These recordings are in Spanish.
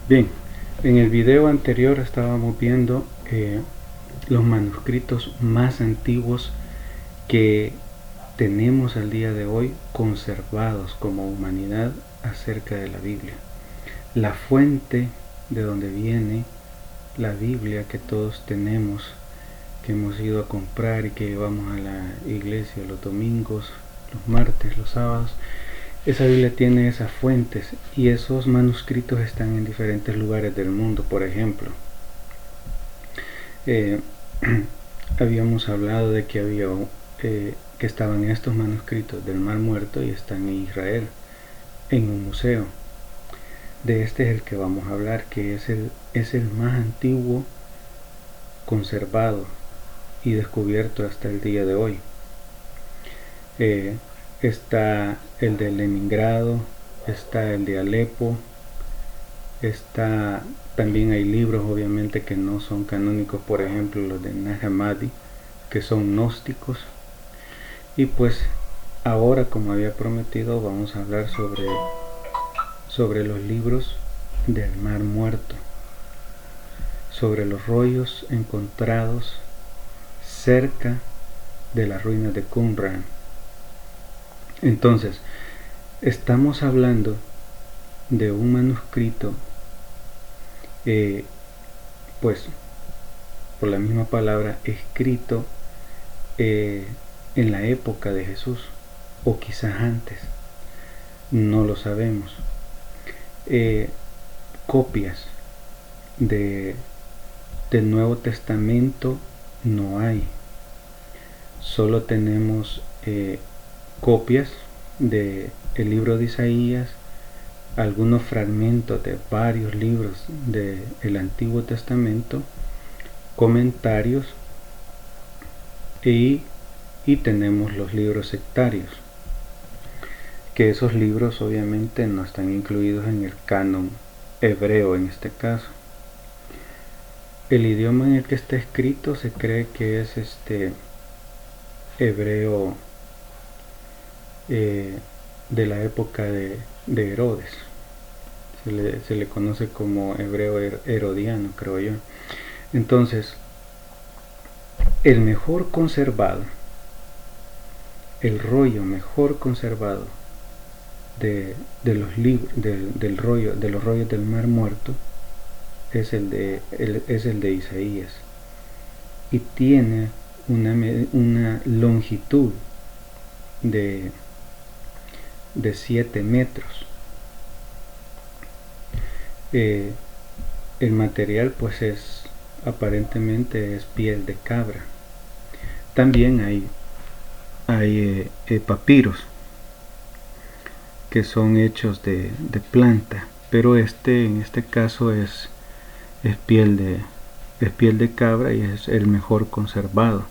Bien, en el video anterior estábamos viendo los manuscritos más antiguos que tenemos al día de hoy conservados como humanidad acerca de la Biblia. La fuente de donde viene la Biblia que todos tenemos, que hemos ido a comprar y que llevamos a la iglesia los domingos, los martes, los sábados. Esa Biblia tiene esas fuentes y esos manuscritos están en diferentes lugares del mundo. Por ejemplo, eh, habíamos hablado de que que estaban estos manuscritos del Mar Muerto y están en Israel, en un museo. De este es el que vamos a hablar, que es el más antiguo conservado y descubierto hasta el día de hoy. Está el de Leningrado, está el de Alepo, también hay libros obviamente que no son canónicos, por ejemplo los de Nag Hammadi, que son gnósticos. Y pues ahora, como había prometido, vamos a hablar sobre los libros del Mar Muerto, sobre los rollos encontrados cerca de las ruinas de Qumran. Entonces, estamos hablando de un manuscrito, pues por la misma palabra, escrito en la época de Jesús, o quizás antes, no lo sabemos. Copias del Nuevo Testamento no hay, solo tenemos copias del libro de Isaías, algunos fragmentos de varios libros del Antiguo Testamento, comentarios y tenemos los libros sectarios, que esos libros obviamente no están incluidos en el canon hebreo en este caso. El idioma en el que está escrito se cree que es hebreo de la época de Herodes. Se le conoce como hebreo herodiano, creo yo. Entonces, el mejor conservado, el rollo mejor conservado de los libros de los rollos del Mar Muerto es el de Isaías, y tiene una longitud de 7 metros. El material pues aparentemente es piel de cabra. También hay papiros que son hechos de planta, pero en este caso es piel de cabra, y es el mejor conservado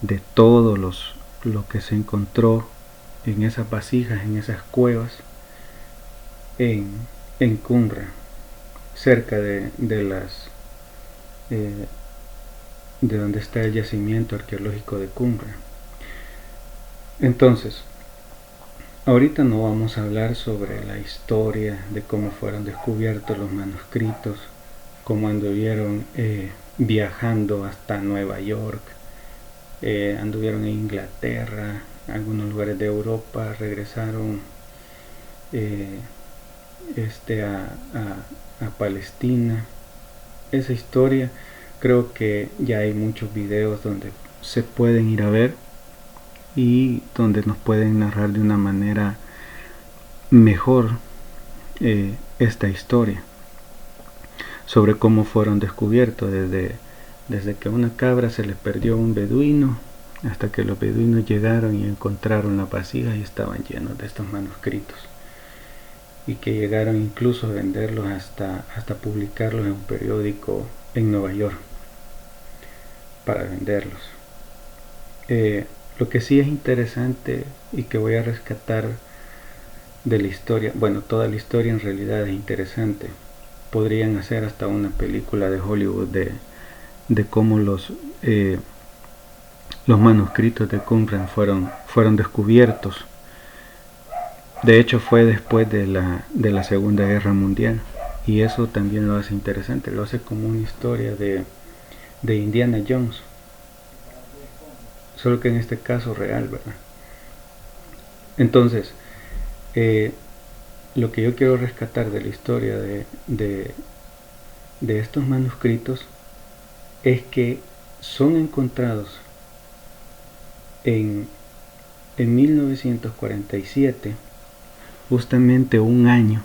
de todos lo que se encontró en esas vasijas, en esas cuevas en Qumran, cerca de donde está el yacimiento arqueológico de Qumran. Entonces, ahorita no vamos a hablar sobre la historia de cómo fueron descubiertos los manuscritos, cómo anduvieron viajando hasta Nueva York, anduvieron en Inglaterra, algunos lugares de Europa, regresaron a Palestina. Esa historia creo que ya hay muchos videos donde se pueden ir a ver y donde nos pueden narrar de una manera mejor esta historia sobre cómo fueron descubiertos, desde que a una cabra se les perdió un beduino hasta que los beduinos llegaron y encontraron las vasijas y estaban llenos de estos manuscritos, y que llegaron incluso a venderlos hasta publicarlos en un periódico en Nueva York para venderlos. Lo que sí es interesante y que voy a rescatar de la historia, bueno, toda la historia en realidad es interesante. Podrían hacer hasta una película de Hollywood de cómo los manuscritos de Qumran fueron descubiertos. De hecho, fue después de la Segunda Guerra Mundial, Y eso también lo hace interesante, lo hace como una historia de Indiana Jones, solo que en este caso real, ¿verdad? Entonces, lo que yo quiero rescatar de la historia de estos manuscritos es que son encontrados en 1947, justamente un año,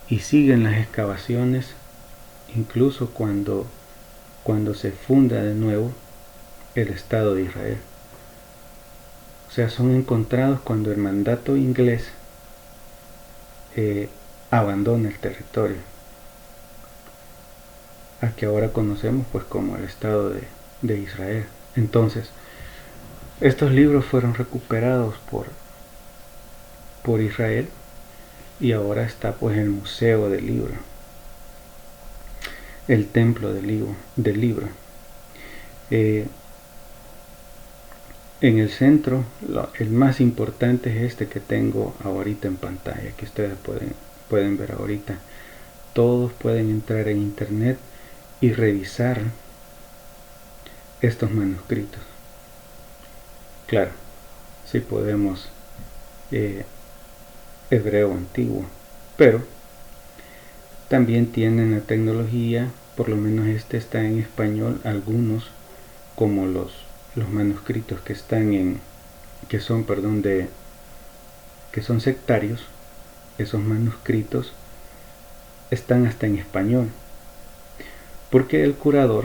y siguen las excavaciones incluso cuando se funda de nuevo el Estado de Israel. O sea, son encontrados cuando el mandato inglés abandona el territorio, a que ahora conocemos pues como el Estado de Israel. Entonces, estos libros fueron recuperados por Israel y ahora está pues el Museo del Libro, el Templo del Libro. En el centro, el más importante es este que tengo ahorita en pantalla, que ustedes pueden ver ahorita. Todos pueden entrar en internet y revisar estos manuscritos. Claro, si podemos hebreo antiguo, pero también tienen la tecnología, por lo menos este está en español, algunos como los manuscritos que están que son sectarios, esos manuscritos están hasta en español, porque el curador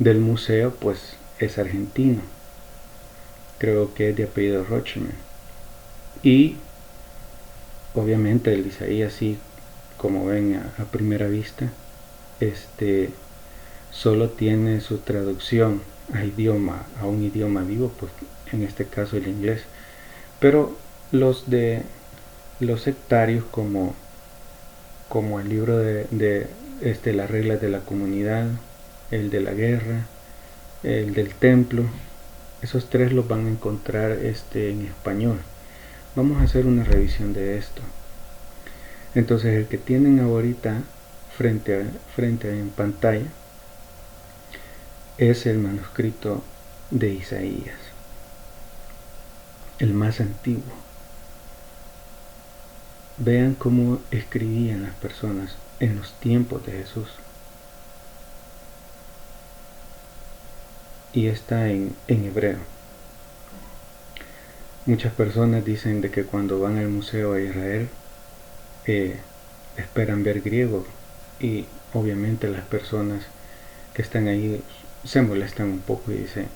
del museo pues es argentino, creo que es de apellido Rochman, y obviamente el Isaías, sí, como ven a primera vista, solo tiene su traducción a un idioma vivo, pues en este caso el inglés. Pero los sectarios, como el libro de las reglas de la comunidad, el de la guerra, el del templo, esos tres los van a encontrar en español. Vamos a hacer una revisión de esto. Entonces, el que tienen ahorita frente en pantalla es el manuscrito de Isaías, el más antiguo. Vean cómo escribían las personas en los tiempos de Jesús. Y está en hebreo. Muchas personas dicen de que cuando van al Museo de Israel esperan ver griego, y obviamente las personas que están ahí se molestan un poco y dicen: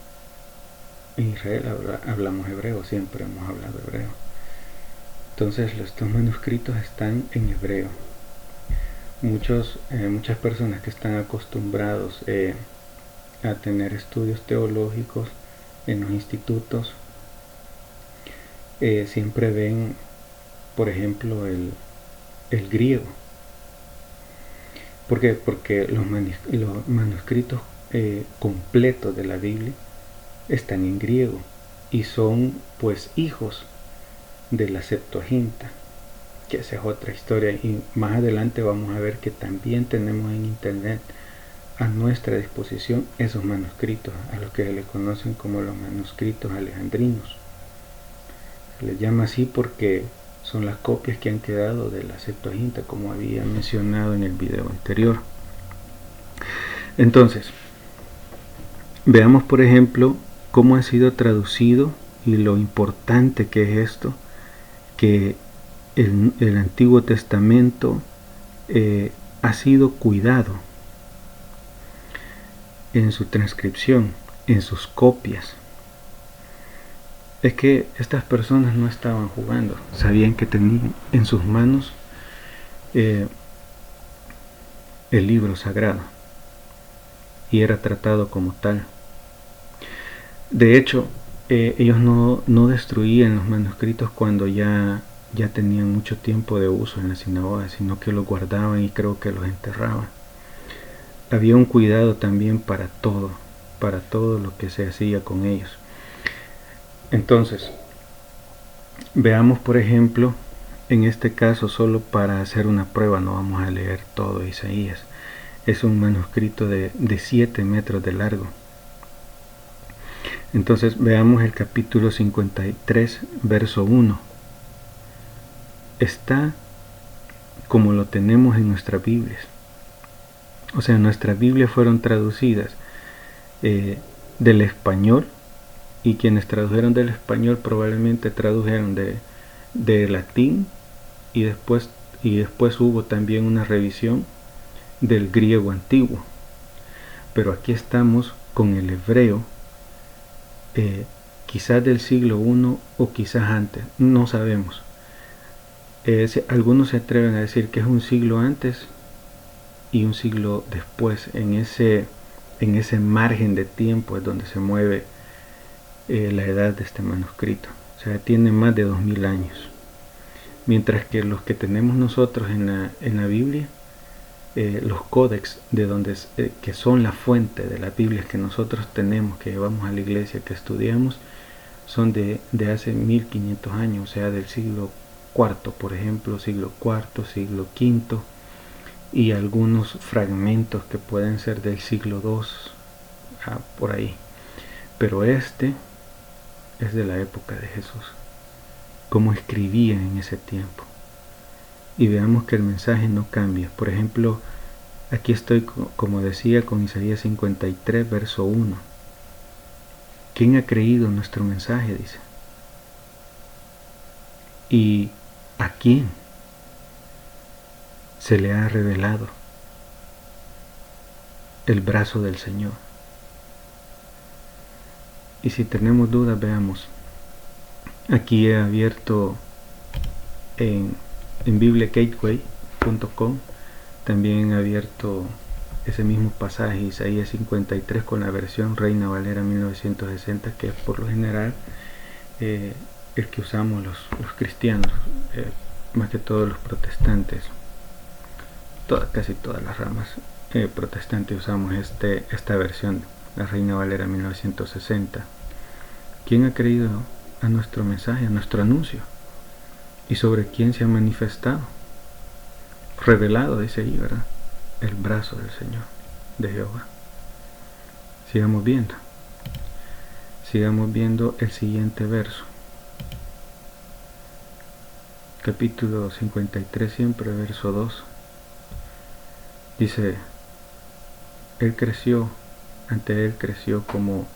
en Israel hablamos hebreo, siempre hemos hablado hebreo. Entonces estos manuscritos están en hebreo. Muchas personas que están acostumbrados a tener estudios teológicos en los institutos siempre ven, por ejemplo, el griego. ¿Por qué? Porque los manuscritos completos de la Biblia están en griego y son pues hijos de la Septuaginta, que esa es otra historia, y más adelante vamos a ver que también tenemos en internet a nuestra disposición esos manuscritos, a los que se les conocen como los manuscritos alejandrinos. Se les llama así porque son las copias que han quedado de la Septuaginta, como había mencionado en el video anterior. Entonces, veamos por ejemplo cómo ha sido traducido y lo importante que es esto, que el Antiguo Testamento ha sido cuidado en su transcripción, en sus copias. Es que estas personas no estaban jugando, sabían que tenían en sus manos el libro sagrado y era tratado como tal. De hecho, ellos no destruían los manuscritos cuando ya tenían mucho tiempo de uso en la sinagoga, sino que los guardaban y creo que los enterraban. Había un cuidado también para todo lo que se hacía con ellos. Entonces, veamos por ejemplo En este caso, solo para hacer una prueba, no vamos a leer todo Isaías. Es un manuscrito de 7 metros de largo. Entonces veamos el capítulo 53, verso 1. Está como lo tenemos en nuestras Biblias. O sea, nuestras Biblias fueron traducidas del español, y quienes tradujeron del español probablemente tradujeron de latín, y después hubo también una revisión del griego antiguo. Pero aquí estamos con el hebreo, quizás del siglo I o quizás antes, no sabemos. Algunos se atreven a decir que es un siglo antes y un siglo después. En ese margen de tiempo es donde se mueve la edad de este manuscrito. O sea, tiene más de 2000 años. Mientras que los que tenemos nosotros en la Biblia, los códex que son la fuente de las Biblias que nosotros tenemos, que llevamos a la iglesia, que estudiamos, son de hace 1500 años, o sea, del siglo IV, por ejemplo, siglo IV, siglo V, y algunos fragmentos que pueden ser del siglo II, por ahí. Pero este es de la época de Jesús, cómo escribía en ese tiempo. Y veamos que el mensaje no cambia. Por ejemplo, aquí estoy, como decía, con Isaías 53, verso 1. ¿Quién ha creído nuestro mensaje?, dice. ¿Y a quién se le ha revelado el brazo del Señor? Y si tenemos dudas, veamos. Aquí he abierto en bibliagateway.com, también he abierto ese mismo pasaje, Isaías 53, con la versión Reina Valera 1960, que es por lo general el que usamos los cristianos, más que todos los protestantes. Casi todas las ramas protestantes usamos esta versión, la Reina Valera 1960. ¿Quién ha creído a nuestro mensaje, a nuestro anuncio? ¿Y sobre quién se ha manifestado? Revelado, dice ahí, ¿verdad? El brazo del Señor, de Jehová. Sigamos viendo el siguiente verso. Capítulo 53, siempre, verso 2. Dice, ante él creció como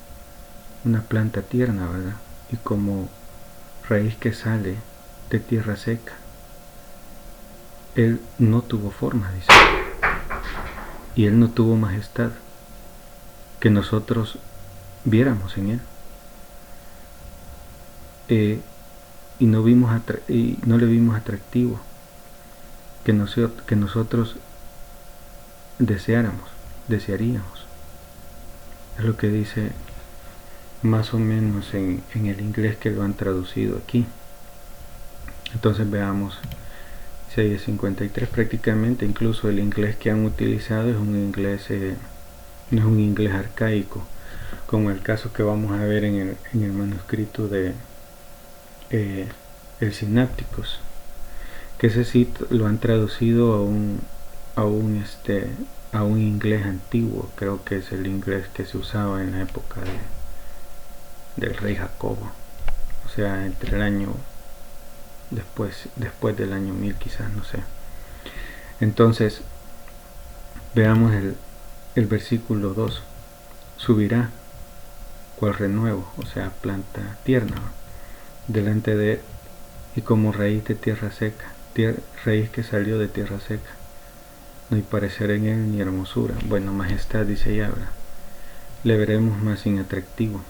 una planta tierna, ¿verdad? Y como raíz que sale de tierra seca. Él no tuvo forma, dice, y él no tuvo majestad que nosotros viéramos en él, y no le vimos atractivo que nosotros desearíamos. Es lo que dice más o menos en el inglés que lo han traducido aquí. Entonces veamos Isaías 53. Prácticamente incluso el inglés que han utilizado es un inglés, no es un inglés arcaico, como el caso que vamos a ver en el manuscrito de el Sinápticos, que ese sí lo han traducido a un inglés antiguo. Creo que es el inglés que se usaba en la época del rey Jacobo, o sea, entre el año después del año 1000, quizás, no sé. Entonces veamos el versículo 2. Subirá cual renuevo, o sea, planta tierna, delante de él, y como raíz de tierra seca, raíz que salió de tierra seca. No hay parecer en él ni hermosura. Bueno, majestad, dice Yahweh, le veremos más inatractivo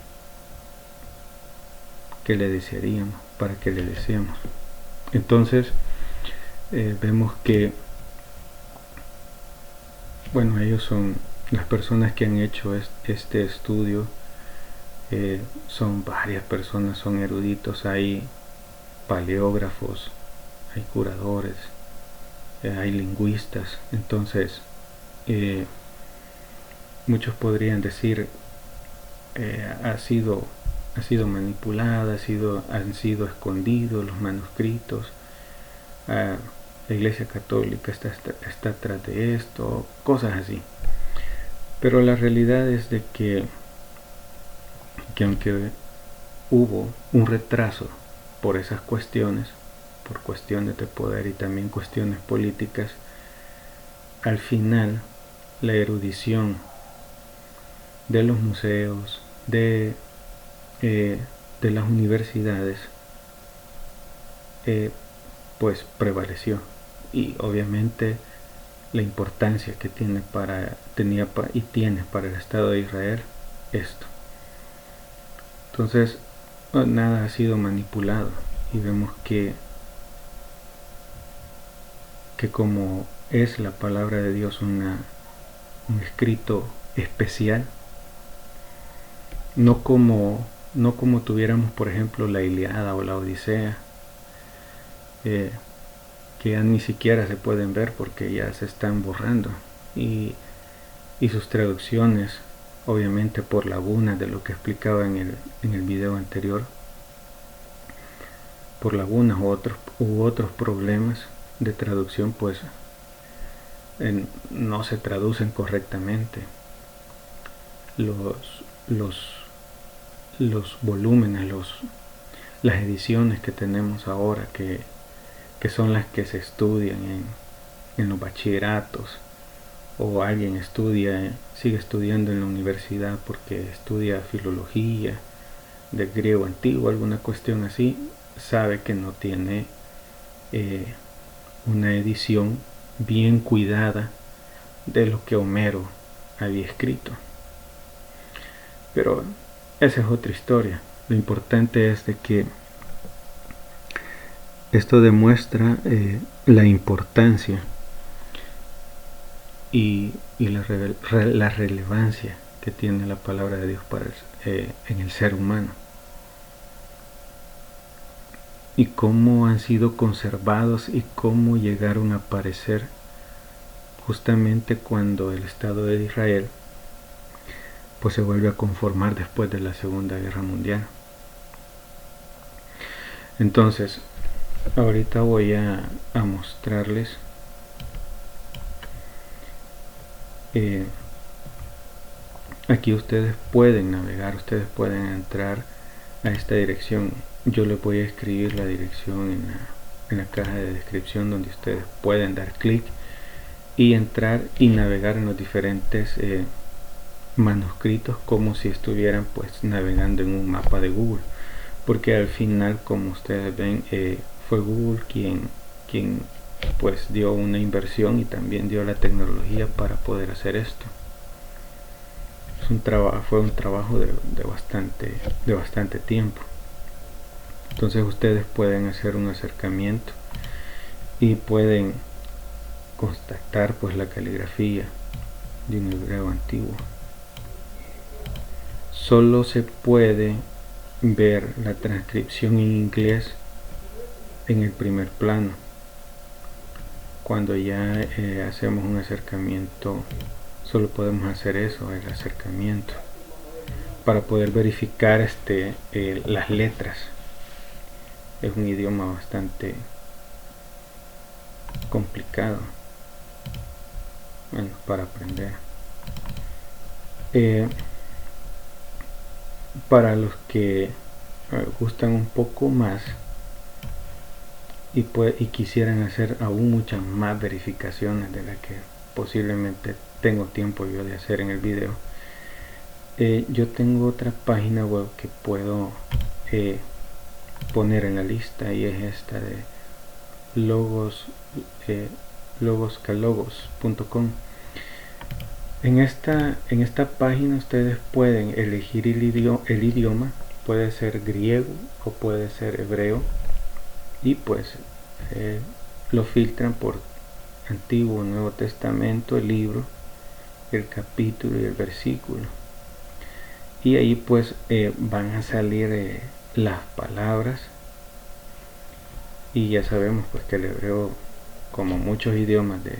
que le desearíamos, para que le deseemos. Entonces vemos que, bueno, ellos son las personas que han hecho este estudio, son varias personas, son eruditos, hay paleógrafos, hay curadores, hay lingüistas. Entonces muchos podrían decir ha sido manipulada, han sido escondidos los manuscritos, la Iglesia Católica está atrás de esto, cosas así. Pero la realidad es de que aunque hubo un retraso por esas cuestiones, por cuestiones de poder y también cuestiones políticas, al final la erudición de los museos, de las universidades, pues prevaleció. Y obviamente la importancia que tiene y tiene para el Estado de Israel esto. Entonces, nada ha sido manipulado, y vemos que como es la palabra de Dios un escrito especial, no como tuviéramos, por ejemplo, la Ilíada o la Odisea, que ya ni siquiera se pueden ver porque ya se están borrando, y sus traducciones, obviamente por lagunas, de lo que explicaba en el video anterior, por lagunas u otros problemas de traducción, pues no se traducen correctamente. Los volúmenes, las ediciones que tenemos ahora, que son las que se estudian en los bachilleratos, o alguien sigue estudiando en la universidad porque estudia filología del griego antiguo, alguna cuestión así, sabe que no tiene una edición bien cuidada de lo que Homero había escrito. Pero esa es otra historia. Lo importante es de que esto demuestra la importancia y la relevancia que tiene la palabra de Dios en el ser humano, y cómo han sido conservados y cómo llegaron a aparecer justamente cuando el Estado de Israel pues se vuelve a conformar después de la Segunda Guerra Mundial. Entonces, ahorita voy a mostrarles aquí ustedes pueden navegar, ustedes pueden entrar a esta dirección. Yo les voy a escribir la dirección en la caja de descripción, donde ustedes pueden dar clic y entrar y navegar en los diferentes manuscritos, como si estuvieran pues navegando en un mapa de Google, porque al final, como ustedes ven, fue Google quien pues dio una inversión y también dio la tecnología para poder hacer esto. Fue un trabajo de bastante tiempo. Entonces ustedes pueden hacer un acercamiento y pueden constatar pues la caligrafía de un hebreo antiguo. Solo se puede ver la transcripción en inglés en el primer plano. Cuando ya hacemos un acercamiento, solo podemos hacer eso, el acercamiento, para poder verificar las letras. Es un idioma bastante complicado, bueno, para aprender. Para los que gustan un poco más y quisieran hacer aún muchas más verificaciones de las que posiblemente tengo tiempo yo de hacer en el video, yo tengo otra página web que puedo poner en la lista, y es esta de logoscalogos.com. En esta página ustedes pueden elegir el idioma, puede ser griego o puede ser hebreo, y pues lo filtran por Antiguo o Nuevo Testamento, el libro, el capítulo y el versículo, y ahí pues van a salir las palabras. Y ya sabemos pues que el hebreo, como muchos idiomas de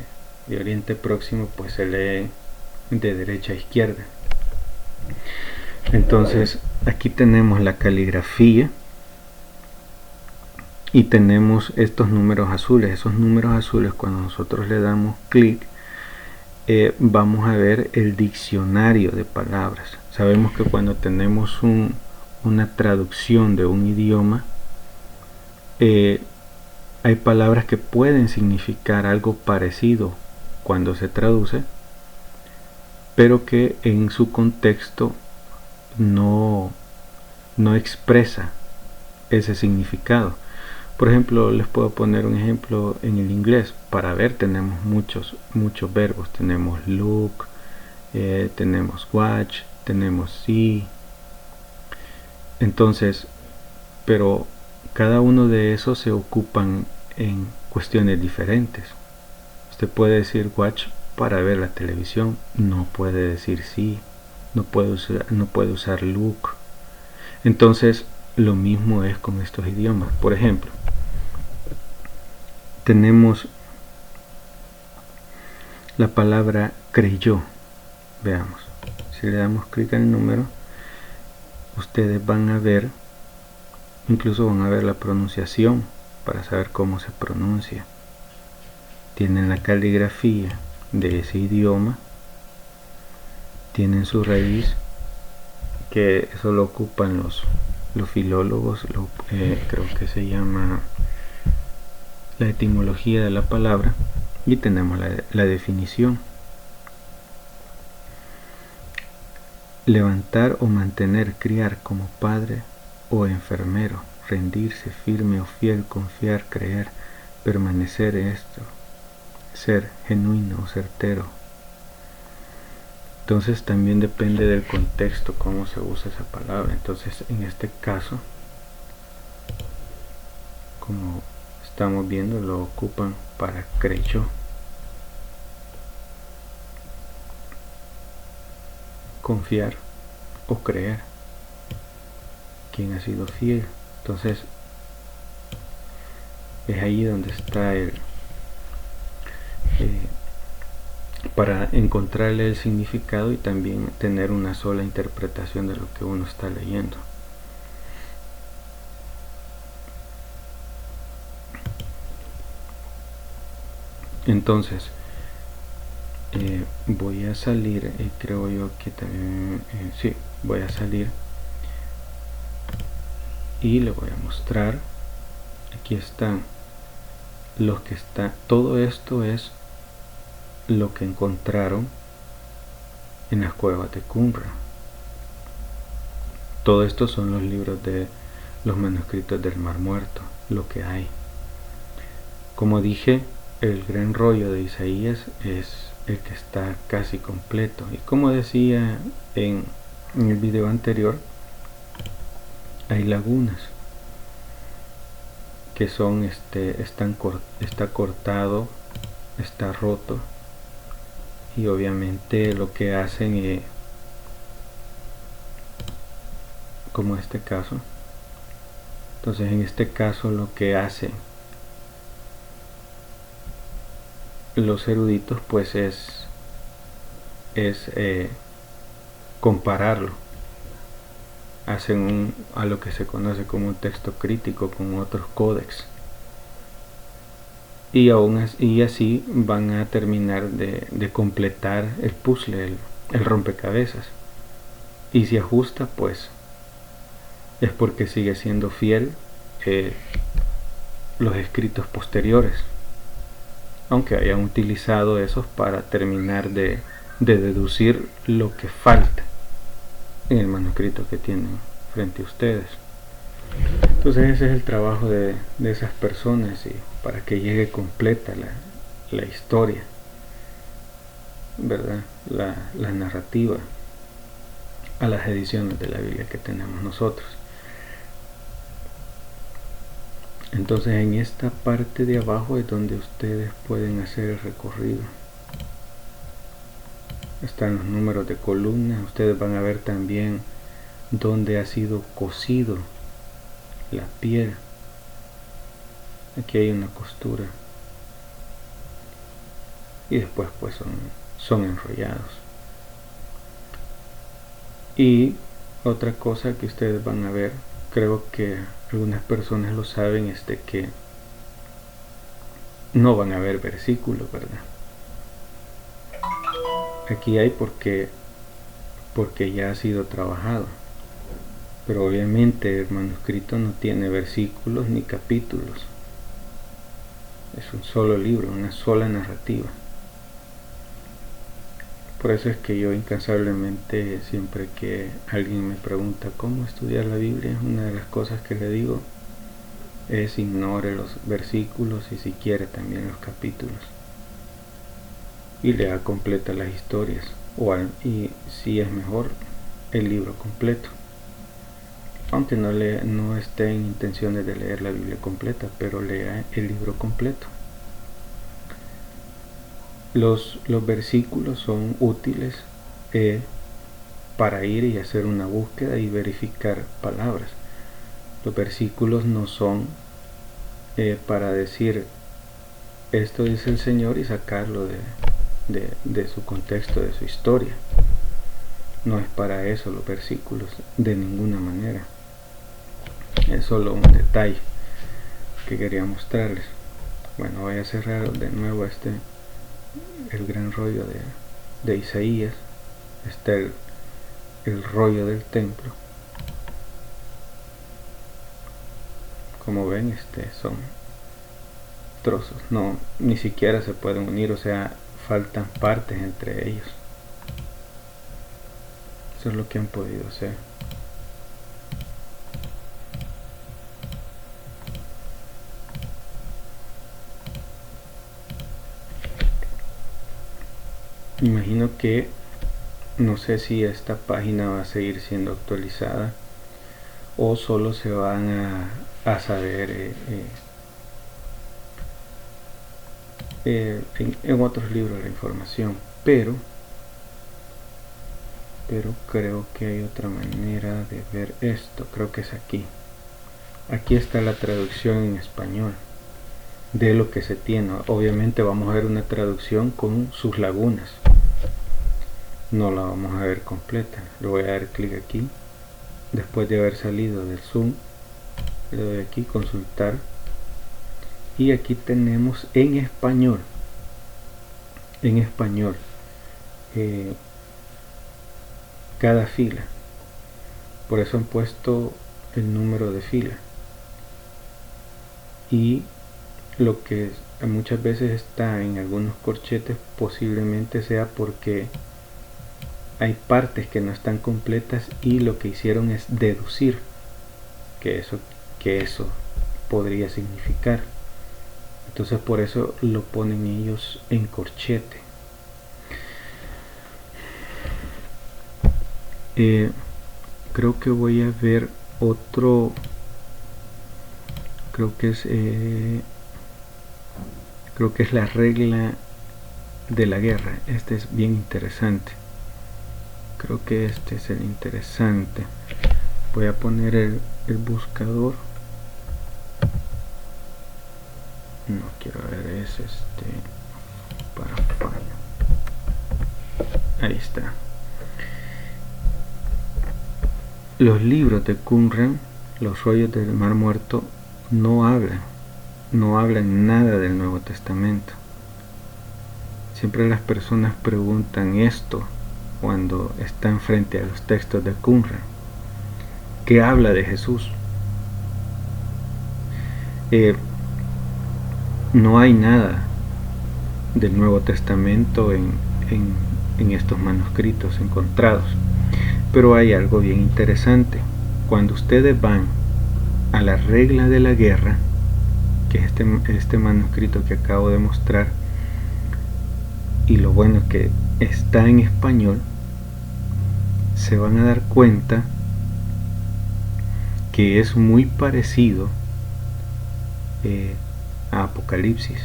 Oriente Próximo, pues se lee de derecha a izquierda. Entonces aquí tenemos la caligrafía y tenemos estos números azules. Esos números azules, cuando nosotros le damos clic, vamos a ver el diccionario de palabras. Sabemos que cuando tenemos una traducción de un idioma, hay palabras que pueden significar algo parecido cuando se traduce, pero que en su contexto no expresa ese significado. Por ejemplo, les puedo poner un ejemplo en el inglés. Para ver tenemos muchos verbos. Tenemos look, tenemos watch, tenemos see. Entonces, pero cada uno de esos se ocupan en cuestiones diferentes. Usted puede decir watch para ver la televisión, no puede decir see, no puede usar look. Entonces, lo mismo es con estos idiomas. Por ejemplo, tenemos la palabra creyó. Veamos, si le damos clic al número, ustedes van a ver, incluso van a ver la pronunciación para saber cómo se pronuncia. Tienen la caligrafía de ese idioma, tienen su raíz, que eso lo ocupan los filólogos, creo que se llama la etimología de la palabra, y tenemos la definición. Levantar o mantener, criar como padre o enfermero, rendirse, firme o fiel, confiar, creer, permanecer esto, ser genuino o certero. Entonces también depende del contexto cómo se usa esa palabra. Entonces en este caso, como estamos viendo, lo ocupan para creyó. Confiar o creer. Quien ha sido fiel. Entonces es ahí donde está para encontrarle el significado y también tener una sola interpretación de lo que uno está leyendo. Entonces voy a salir, creo yo que también sí, voy a salir y le voy a mostrar. Aquí están los que están, todo esto es lo que encontraron en las cuevas de Qumran. Todo esto son los libros de los manuscritos del Mar Muerto, lo que hay. Como dije, el gran rollo de Isaías es el que está casi completo, y como decía en el video anterior, hay lagunas que son está cortado, está roto, y obviamente lo que hacen como este caso, entonces en este caso lo que hacen los eruditos pues es compararlo, hacen a lo que se conoce como un texto crítico con otros códex, y así van a terminar de completar el puzzle, el rompecabezas, y si ajusta pues es porque sigue siendo fiel los escritos posteriores, aunque hayan utilizado esos para terminar de deducir lo que falta en el manuscrito que tienen frente a ustedes. Entonces ese es el trabajo de esas personas, y para que llegue completa la historia, ¿verdad? La narrativa a las ediciones de la Biblia que tenemos nosotros. Entonces en esta parte de abajo es donde ustedes pueden hacer el recorrido. Están los números de columnas. Ustedes van a ver también dónde ha sido cosido la piel. Aquí hay una costura, y después pues son enrollados. Y otra cosa que ustedes van a ver, creo que algunas personas lo saben, que no van a haber versículos, ¿verdad? Aquí hay porque ya ha sido trabajado, pero obviamente el manuscrito no tiene versículos ni capítulos, es un solo libro, una sola narrativa. Por eso es que yo incansablemente, siempre que alguien me pregunta cómo estudiar la Biblia, una de las cosas que le digo es ignore los versículos y si quiere también los capítulos, y lea completa las historias, y si es mejor, el libro completo, aunque no esté en intenciones de leer la Biblia completa, pero lea el libro completo. Los versículos son útiles para ir y hacer una búsqueda y verificar palabras. Los versículos no son para decir esto dice el Señor y sacarlo de su contexto, de su historia. No es para eso los versículos, de ninguna manera. Es solo un detalle que quería mostrarles. Bueno, voy a cerrar de nuevo el gran rollo de Isaías. Está el rollo del templo. Como ven, son trozos, no, ni siquiera se pueden unir, o sea, faltan partes entre ellos. Eso es lo que han podido hacer. Imagino que no sé si esta página va a seguir siendo actualizada o solo se van a saber en otros libros la información, pero creo que hay otra manera de ver esto. Creo que es aquí está la traducción en español de lo que se tiene. Obviamente vamos a ver una traducción con sus lagunas, no la vamos a ver completa. Le voy a dar clic aquí después de haber salido del Zoom, le doy aquí consultar y aquí tenemos en español cada fila. Por eso han puesto el número de fila, y lo que muchas veces está en algunos corchetes posiblemente sea porque hay partes que no están completas y lo que hicieron es deducir que eso podría significar. Entonces por eso lo ponen ellos en corchete. Creo que voy a ver otro. Creo que es la regla de la guerra. Este es bien interesante. Creo que este es el interesante. Voy a poner el buscador. No quiero ver, es para España. Ahí está. Los libros de Qumran, los rollos del Mar Muerto, no hablan nada del Nuevo Testamento. Siempre las personas preguntan esto cuando están frente a los textos de Qumran. ¿Qué habla de Jesús? No hay nada del Nuevo Testamento en estos manuscritos encontrados. Pero hay algo bien interesante. Cuando ustedes van a la regla de la guerra, que es este manuscrito que acabo de mostrar, y lo bueno es que está en español, se van a dar cuenta que es muy parecido a Apocalipsis.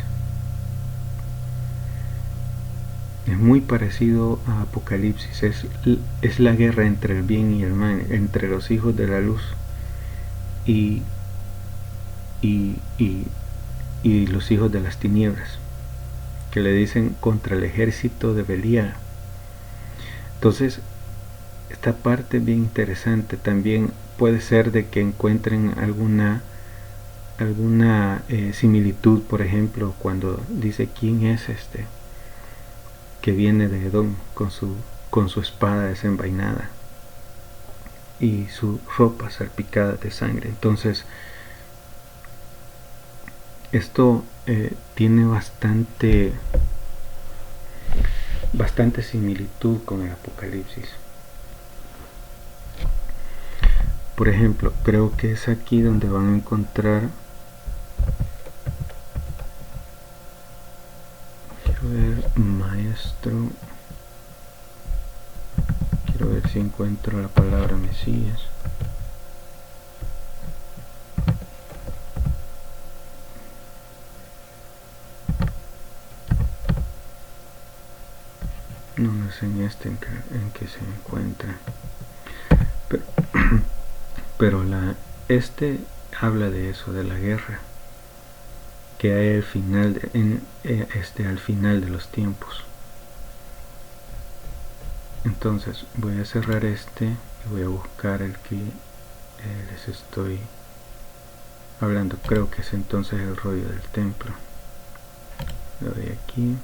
Es muy parecido a Apocalipsis. Es la guerra entre el bien y el mal, entre los hijos de la luz y los hijos de las tinieblas, que le dicen contra el ejército de Belial. Entonces esta parte es bien interesante. También puede ser de que encuentren alguna similitud, por ejemplo, cuando dice quién es este que viene de Edom con su espada desenvainada y su ropa salpicada de sangre. Entonces esto tiene bastante similitud con el Apocalipsis. Por ejemplo, creo que es aquí donde van a encontrar, quiero ver, maestro, quiero ver si encuentro la palabra Mesías. No es en este en que se encuentra, pero este habla de eso, de la guerra que hay al final al final de los tiempos. Entonces voy a cerrar este y voy a buscar el que les estoy hablando. Creo que es entonces el rollo del templo. Le doy aquí.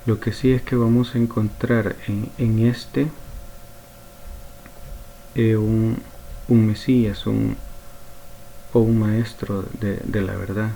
Lo que sí es que vamos a encontrar en este un Mesías, o un maestro de la verdad.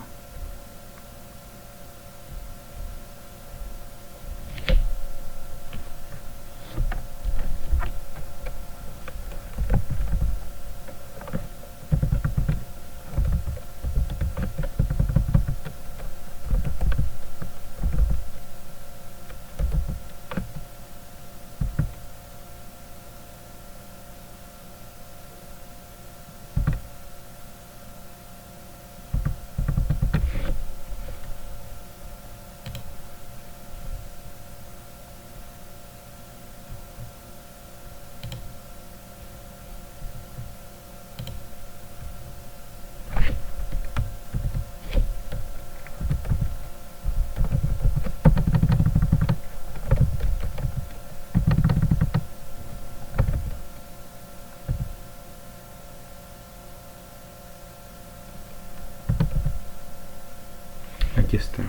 Aquí está.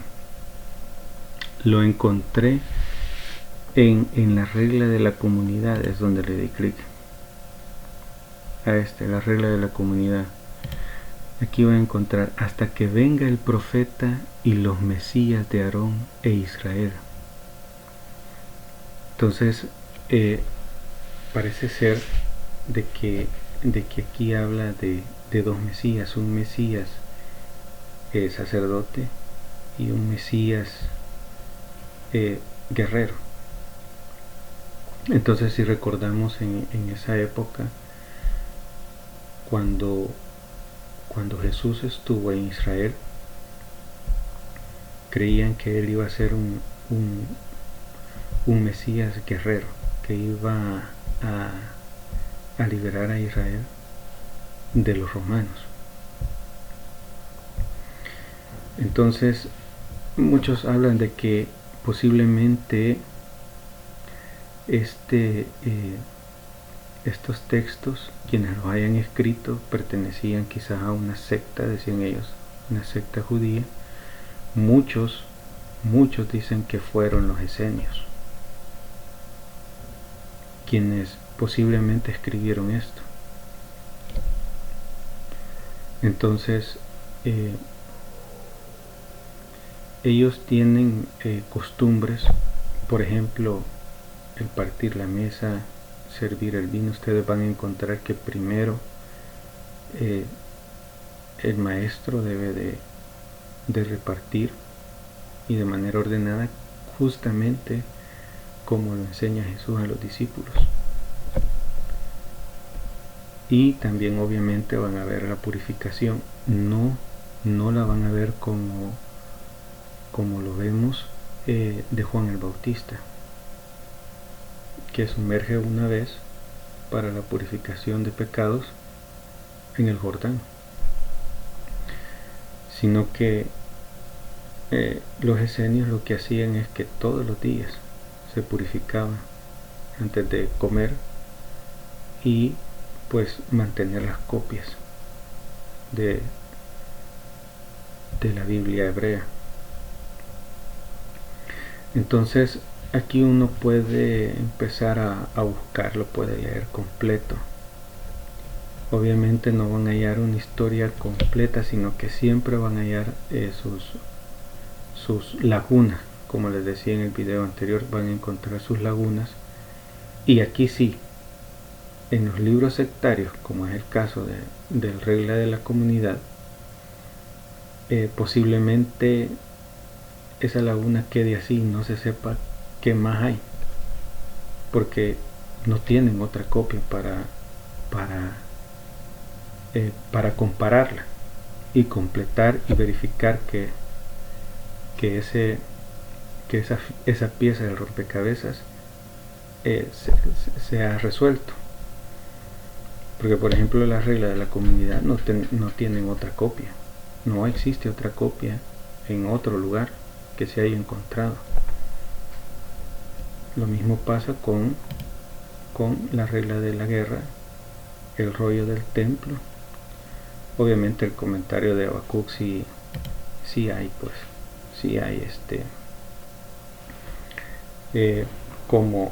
Lo encontré en la regla de la comunidad, es donde le di clic a la regla de la comunidad. Aquí voy a encontrar hasta que venga el profeta y los mesías de Aarón e Israel. Entonces parece ser de que aquí habla de dos mesías, un mesías sacerdote y un mesías guerrero. Entonces, si recordamos en esa época, cuando Jesús estuvo en Israel, creían que él iba a ser un mesías guerrero, que iba a liberar a Israel de los romanos. Entonces muchos hablan de que posiblemente estos textos, quienes los hayan escrito, pertenecían quizás a una secta, decían ellos, una secta judía. Muchos dicen que fueron los esenios quienes posiblemente escribieron esto. Entonces ellos tienen costumbres, por ejemplo, el partir la mesa, servir el vino. Ustedes van a encontrar que primero el maestro debe de repartir y de manera ordenada, justamente como lo enseña Jesús a los discípulos. Y también obviamente van a ver la purificación, no la van a ver como lo vemos de Juan el Bautista, que sumerge una vez para la purificación de pecados en el Jordán, sino que los esenios lo que hacían es que todos los días se purificaban antes de comer y pues mantener las copias de la Biblia hebrea. Entonces aquí uno puede empezar a buscarlo, puede leer completo. Obviamente no van a hallar una historia completa, sino que siempre van a hallar sus lagunas. Como les decía en el video anterior, van a encontrar sus lagunas. Y aquí sí, en los libros sectarios, como es el caso del Regla de la Comunidad, posiblemente esa laguna quede así, no se sepa qué más hay, porque no tienen otra copia para compararla y completar y verificar que esa pieza del rompecabezas se ha resuelto. Porque por ejemplo la Regla de la Comunidad no tienen otra copia, no existe otra copia en otro lugar que se haya encontrado. Lo mismo pasa con la Regla de la Guerra, el rollo del templo. Obviamente el comentario de Habacuc sí hay, pues sí hay cómo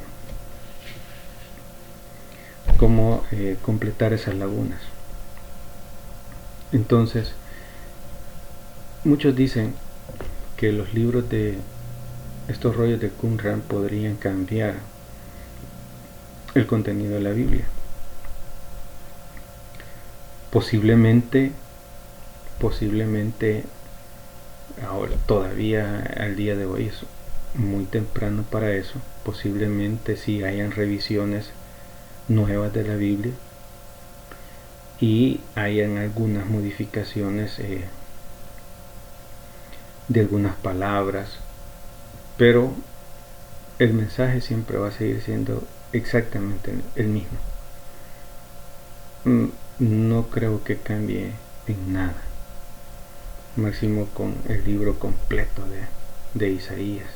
completar esas lagunas. Entonces muchos dicen que los libros de estos rollos de Qumran podrían cambiar el contenido de la Biblia. Posiblemente ahora todavía al día de hoy es muy temprano para eso. Posiblemente sí hayan revisiones nuevas de la Biblia y hayan algunas modificaciones de algunas palabras, pero el mensaje siempre va a seguir siendo exactamente el mismo. No creo que cambie en nada, máximo con el libro completo de Isaías.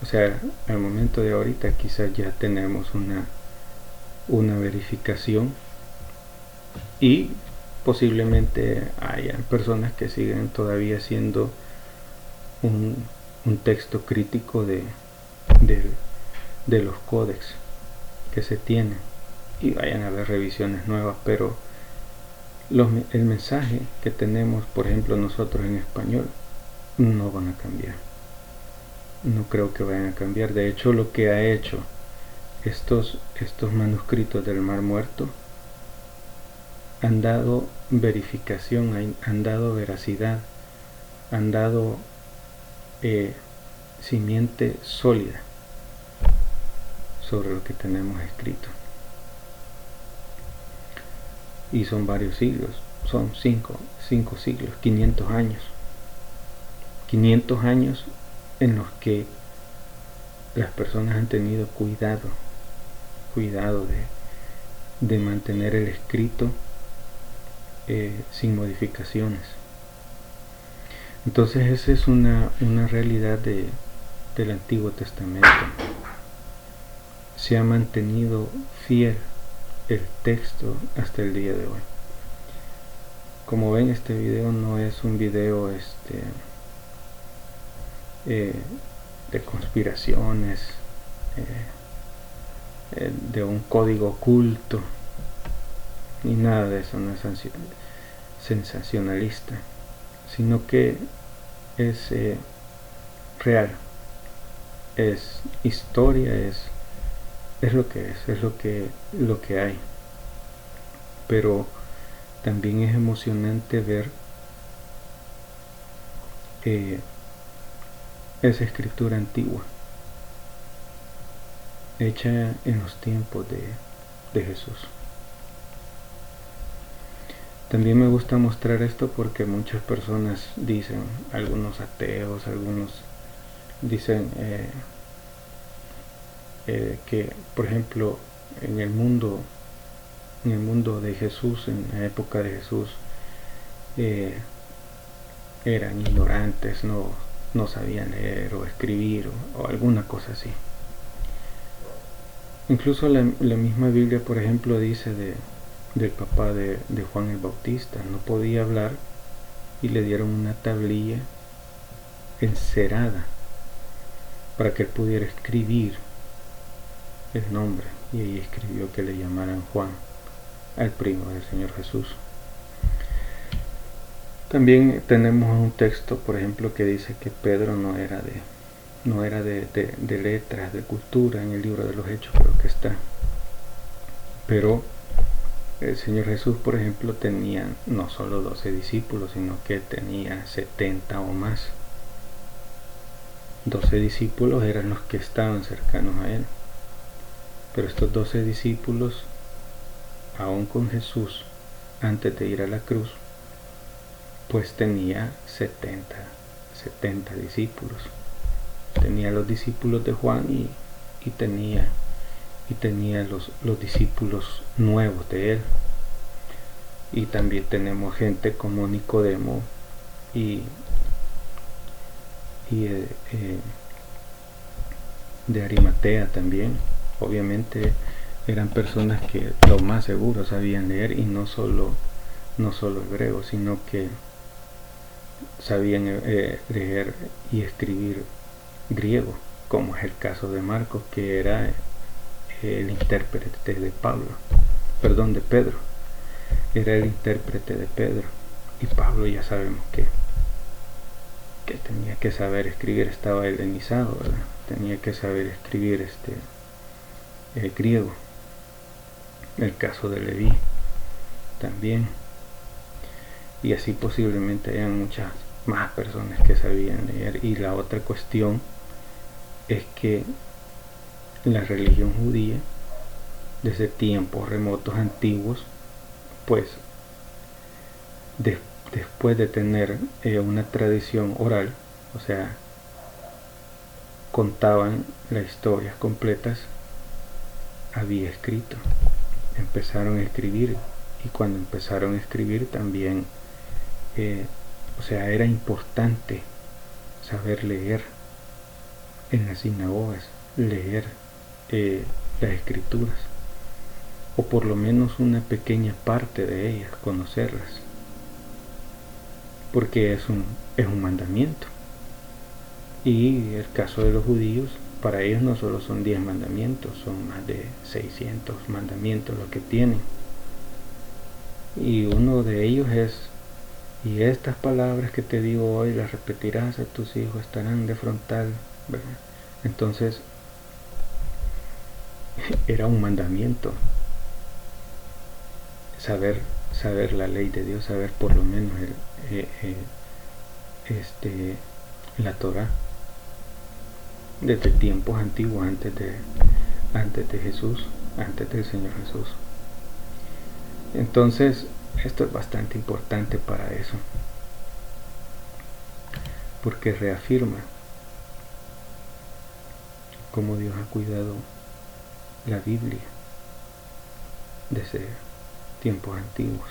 O sea, al momento de ahorita quizás ya tenemos una verificación y posiblemente hayan personas que siguen todavía siendo un texto crítico de los códex que se tienen y vayan a haber revisiones nuevas, pero el mensaje que tenemos, por ejemplo nosotros en español, no van a cambiar. No creo que vayan a cambiar. De hecho, lo que ha hecho estos manuscritos del Mar Muerto han dado verificación, han dado veracidad, han dado simiente sólida sobre lo que tenemos escrito. Y son varios siglos, son 5 siglos, 500 años. 500 años en los que las personas han tenido cuidado de mantener el escrito sin modificaciones. Entonces esa es una realidad del Antiguo Testamento. Se ha mantenido fiel el texto hasta el día de hoy. Como ven, este video no es un video de conspiraciones, de un código oculto, ni nada de eso. No es sensacionalista, sino que es real, es historia, es lo que es lo que hay. Pero también es emocionante ver esa escritura antigua hecha en los tiempos de Jesús. También me gusta mostrar esto porque muchas personas dicen, algunos ateos, algunos dicen que, por ejemplo, en el mundo de Jesús, en la época de Jesús, eran ignorantes, no sabían leer o escribir o alguna cosa así. Incluso la misma Biblia, por ejemplo, dice del papá de Juan el Bautista, no podía hablar y le dieron una tablilla encerada para que él pudiera escribir el nombre, y ahí escribió que le llamaran Juan, al primo del Señor Jesús. También tenemos un texto, por ejemplo, que dice que Pedro no era de letras, de cultura, en el libro de los Hechos creo que está. Pero el Señor Jesús, por ejemplo, tenía no solo 12 discípulos, sino que tenía 70 o más. 12 discípulos eran los que estaban cercanos a él. Pero estos 12 discípulos, aún con Jesús, antes de ir a la cruz, pues tenía 70 discípulos. Tenía los discípulos de Juan y tenía los discípulos nuevos de él. Y también tenemos gente como Nicodemo y de Arimatea también. Obviamente eran personas que lo más seguro sabían leer, y no solo hebreo, sino que sabían leer y escribir griego, como es el caso de Marcos, que era el intérprete de Pedro. Era el intérprete de Pedro. Y Pablo ya sabemos que tenía que saber escribir, estaba helenizado, ¿verdad? Tenía que saber escribir griego. El caso de Leví también. Y así posiblemente hayan muchas más personas que sabían leer. Y la otra cuestión es que la religión judía, desde tiempos remotos antiguos, pues después de tener una tradición oral, o sea, contaban las historias completas, había escrito, empezaron a escribir, y cuando empezaron a escribir también, o sea, era importante saber leer en las sinagogas, leer las escrituras, o por lo menos una pequeña parte de ellas, conocerlas, porque es un mandamiento. Y el caso de los judíos, para ellos no solo son 10 mandamientos, son más de 600 mandamientos los que tienen. Y uno de ellos es: y estas palabras que te digo hoy las repetirás a tus hijos, estarán de frontal, ¿verdad? Entonces, era un mandamiento saber la ley de Dios, saber por lo menos la Torah, desde tiempos antiguos, antes de Jesús, antes del Señor Jesús. Entonces, esto es bastante importante para eso, porque reafirma cómo Dios ha cuidado la Biblia desde tiempos antiguos.